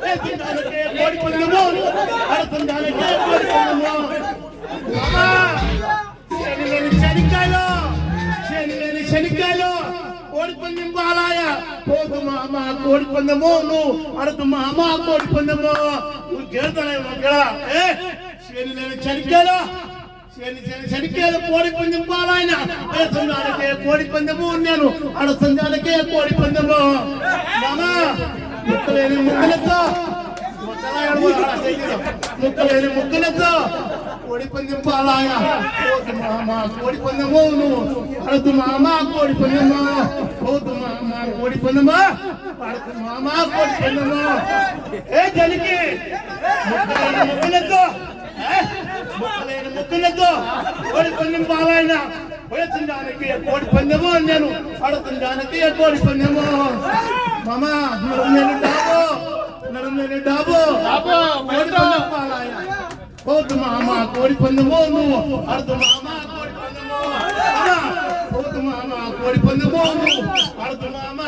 కోడి పందెము ఆడుతుందానికే కోడి పందెము శనికాయలు కోడి పందెం బాలాయ పోతు మామ కోడి పందెము నువ్వు అడుతు మామ కోడి పందెము నువ్వు గెలుతాడు శనికాయలు కోడి పందెం బాలాయన వేస్తున్నానికే కోడి పందెము నేను అడుతుందానికే కోడి పందెము మామ ముక్కలేని ముక్కలతో ముక్కలేని ముక్కలతో కోడి పందెం పాలాయ మామ కోడి పందెము నువ్వు అడుతు మామ కోడి పందెము పోతు మామ కోడి పందెము అడుతు మామ కోడి పందెము ఏ జలికి ముక్కలేని ముక్కలతో కోడి పందెం పాలాయన వేసిందానికి కోడి పందెము నేను అడుతుందానికి కోడి పందెము మామ నేను డాబు కోడి పందెం పాలాయ పోతు మామ కోడి పందెము నువ్వు అడుతు మామ కోడి పందెము పోతు మామ కోడి పందెము నువ్వు అడుతు మామ